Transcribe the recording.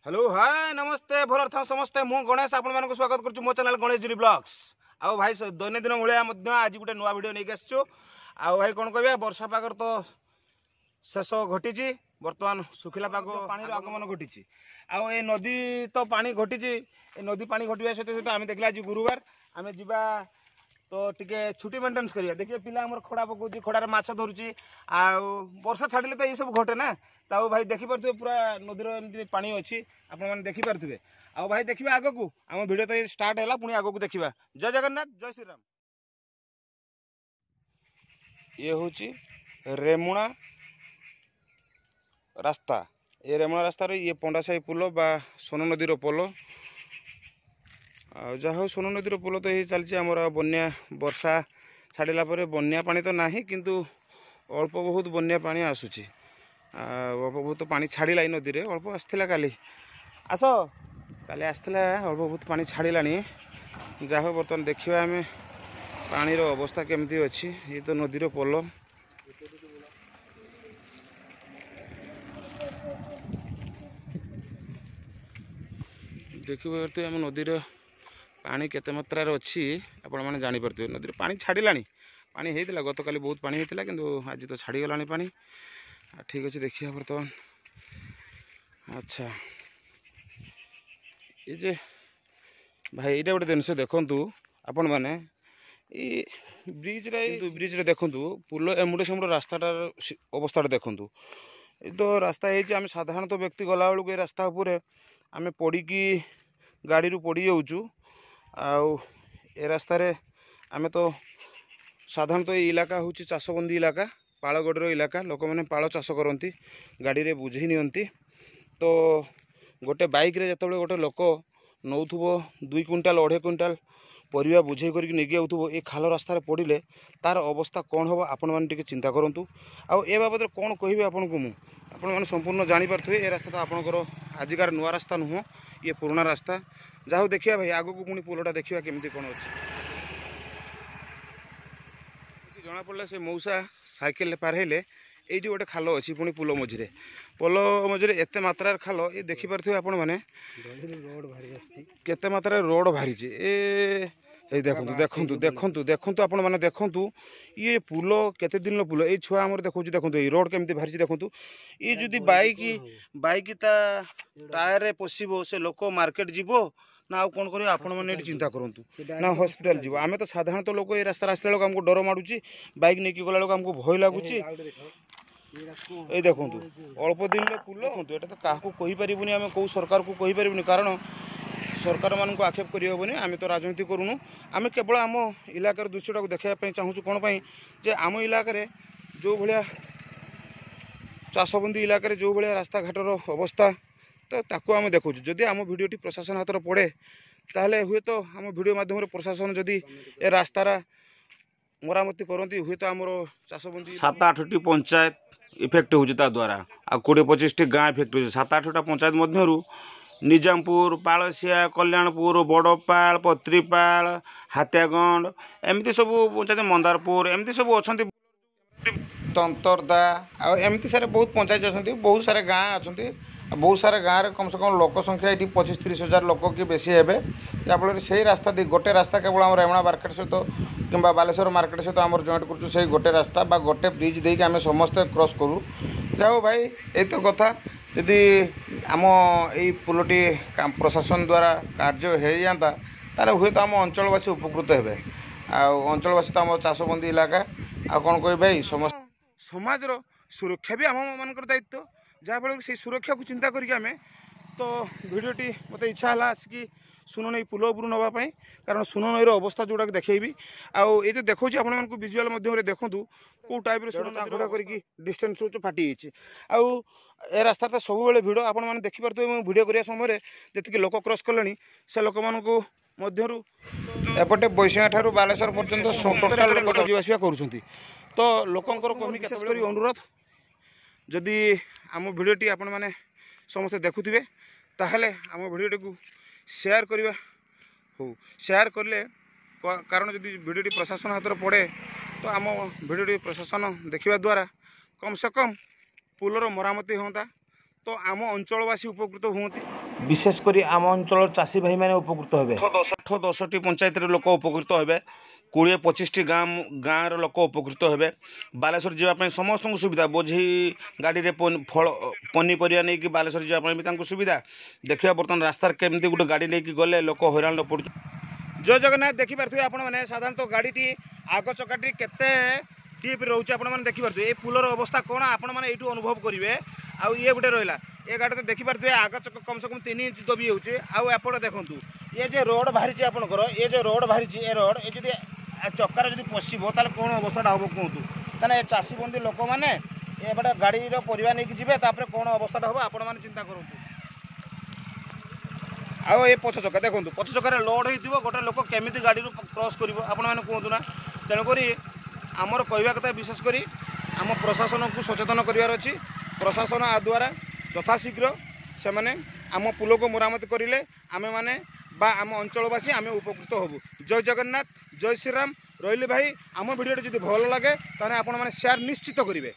Hello hi नमस्ते भल था समस्ते मु गणेश आपण मानक स्वागत करछु मो चैनल गणेश गिरी ब्लॉग्स। आउ भाई दैनंदिन भाया आज गोटे नुआ वीडियो नहीं आसछु। आउ भाई कौन कह वर्षा पागर तो शेष घटी बर्तमान सुखिला पाग पानी आगमन घटी आउ ए नदी तो पानी घटी नदी पानी घटा सहित सहित आम देखला आज गुरुवार आम जा तो टिके छुट्टी मेन्टेन्स करिया देखिए पिला हमर खड़ा पकाउची खड़ारे माछ धरुची आ वर्षा छाड़िले तो ये सब घटे ना ताऊ भाई देखि परथुवे पूरा नदीर एमती पानी अछि आपण माने देखि परथुवे। आ भाई देखिबा आगो को हम वीडियो तो स्टार्ट हैला पुनी आगो को देखिबा। जय जगन्नाथ जय श्री राम। ये होची रेमुणा रास्ता ये रेमुणा रास्ता रे ये पंडासाई पुल बा सोन नदीर पोल जहाँ सोन नदीर पोल तो ये चलती आमर बन्या वर्षा छाड़ा पर बन्या पानी तो नहीं किंतु अल्प बहुत बन्या पानी आसूची अल्प बहुत पानी छाड़ा नदी में अल्प आसला काली आस काली आसला अल्प बहुत पानी छाड़ा जहाँ बर्तमान देखा आम पानी अवस्था केमती अच्छी ये तो नदीर पोल देखिए आम नदीर पानी केते मात्रा अच्छी आपण मैंने जानीपे नदी पानी छाड़ा पानी होता गत काली बहुत पानी होता कि आज तो छाड़ी गला पानी ठीक अच्छे देखिए बर्तमान। अच्छा ये जे भाई ये गोटे जिनस देखु आपण मैंने ब्रिज रे देखु पुल एमुड़े सेमुड़े रास्ताटार अवस्था देखु तो रास्ता है साधारणतः व्यक्ति गला बेलू रास्ता उपर आम पड़ी गाड़ी पड़ी जाऊँ आउ ए रास्तार आम तो साधारणतः ये इलाका हूँ चाषबंदी इलाका पाड़गढ़ इलाका लोक मैंने पाड़ चाष करती गाड़ी रे बुझे नियंती तो गोटे बाइक रे जतबे गोटे लोक नौथुबो 2 क्विंटाल 2.5 क्विंटाल परिवा बुझे करके नेगी आउथुबो ए खाल रास्तार पड़े तार अवस्था कौन हम आपण मैंने टिके चिंता करूँ आउ ए बाबद कौन कहि आपन को मु आपण मैंने संपूर्ण जानीपे ए रास्ता तो आपंकर आजिकार नुआ रास्ता नुह ये पुराना रास्ता जाऊ देखिए भाई आगो को पुणी पोलटा देखा केमती कौन अच्छे जना पड़ा से मौसा साइकेल पारे ये गोटे खाल अच्छी पुणी पुल मझिरे एत मात्रा खाल ये देखिपे आपण मैंने केते मात्रा रोड बाहरी देखु देखु देखु देखु आपण मैंने देखु ये पुल केते दिन पुल ये छुआ आम देखो देखो ये रोड केमती बाहरी देखु ये जदि बाइक ता टायर पशिबो से लोक मार्केट जीवो ना आउ कौन कर आपण मैंने चिंता करूँ ना हॉस्पिटल जीव आम तो साधारणतः लोक ये रास्ता आसला बेलू आमको डर माड़ुची बाइक नहीं गला बेलू आमको भय लगुच ये देखु अल्प दिन पुल ये तो क्या कहीपरिबनी आम कौ सरकार को कहीपरिबनी कारण सरकार मान को आक्षेप करहबनी आम तो राजनीति करूँ आम केवल आम इलाकार दृश्यटा देखापी चाहूँ कौन जे आम इलाकार जो भाया चाषबंदी इलाकार जो भाया रास्ता घाटर अवस्था तो ताकू आम देखु जदि आम भिडियोटी प्रशासन हाथ पड़े ताहले हुए तो आम भिडियो माध्यम प्रशासन जदि ए रास्तार मरामती करती हुए तो आमर चाषबंदी 7-8टी पंचायत इफेक्ट होता द्वारा आ 20-25टी गाँ इफेक्ट हो 7-8टा पंचायत मध्यरु निजामपुर पालसिया कल्याणपुर बड़पाल पत्रीपाल हातियागंड एमती सब पंचायत मंदारपुर एमती सब अच्छा तंतरदा आमती सारे बहुत पंचायत अच्छा बहुत सारे गाँ अच्छा बहुत सारे गाँव में कम से कम लोक संख्या ये 25-30 हज़ार लोक कि बेसी हे जहाँफल से रास्ता गोटे रास्ता केवल आम रेमुणा मार्केट सहित कि बालेश्वर मार्केट सहित आम जॉइंट कर गोटे रास्ता बा गोटे ब्रिज देके आम समस्ते क्रॉस करूँ जाओ भाई ये तो कथा यदि आम यही पुलटी प्रशासन द्वारा कार्य हो जाता ताले हुए तो आम अंचलवासी उपकृत हे अंचलवासी तो आम चाषबंदी इलाका आ कौन कह भाई समस्त समाजर सुरक्षा भी आम मान दायित्व जहाँफल से सुरक्षा को चिंता करके आम तो भिडियोटी मत इच्छा है आसिक सुन नई पुल उपरू नापी कारण सुन नईर अवस्था जोड़ा देखी आउ ये देखो आपण विजुआल मध्यम देखूँ कौ टाइप सुना करके डिस्टेंस फाटी आउ ए रास्ता तो सब बेले भिड़ आपण मैंने देखिपे भिडियो करने समय जी लोक क्रॉस कले से लोक मध्यरु एपटे बैसिया ठारू बालेश्वर पर्यंत टोटाल लोक जीवासा कर तो लोकंर विशेष कर अनुरोध जदि आम भिडियोटी आपण मैंने समस्ते देखुवे ताहले आम भिडियोटी को शेयर करवा हो शेयर कले कारण जदि भिडियोटी प्रशासन हाथ पड़े तो आम भिडियोटी प्रशासन देखा द्वारा कम से कम पुलर मरामती होता तो आम अंचलवासी उपकृत हुंती विशेषकर आम अंचल चाषी भाई मैंने उपकृत हे 8-10टी पंचायत लोक उपकृत हे 20-25टी गाँव लोक उपकृत हे बालेश्वर जावाई समस्त सुविधा बोझी गाड़ी में फल पनीपरिया नहीं कि बालेश्वर जावाई भी सुविधा देखिए बर्तमान रास्तार केमती गोटे गाड़ी लेकिन गले लोक हैरान पड़ जय जगन्नाथ देखिपे आप साधारणतः गाड़ी आग चकाटी केते टीप रोचे आपने देखिपे ये पुलर अवस्था कौन आपने ये अनुभव करेंगे आउ ये गोटे रहा ये गाड़ी तो देखिपे आग चक कम से कम 3 इंच दबी होचे आपड़ देखूँ ये जो रोड बाहरी आपंकर ये जो रोड बाहरी ये रोड ये जी चक्कर जब पशब ताल कौन अवस्था हम कहतु कहना चाषी बंदी लोक मैंने ये बड़े गाड़ी परिवा नहीं जी कौन अवस्था हम आपण मैंने चिंता करूँ आउ ये पछ चक्का देखो पछ चक्कर लोड हो गोटे लोक केमी गाड़ी क्रॉस कर कहतु ना तेणुक आमर कहवा कथा विशेषकर आम प्रशासन को सचेतन करार अच्छी प्रशासन आ द्वारा यथाशीघ्र से मैंने आम पुल को मरामत करें आमे माने बा आम अंचलवासी आम उपकृत हबू जय जगन्नाथ जय श्रीराम रही भाई आम भिडियो जब भल लगे ताने आपण मैंने शेयर निश्चित करेंगे।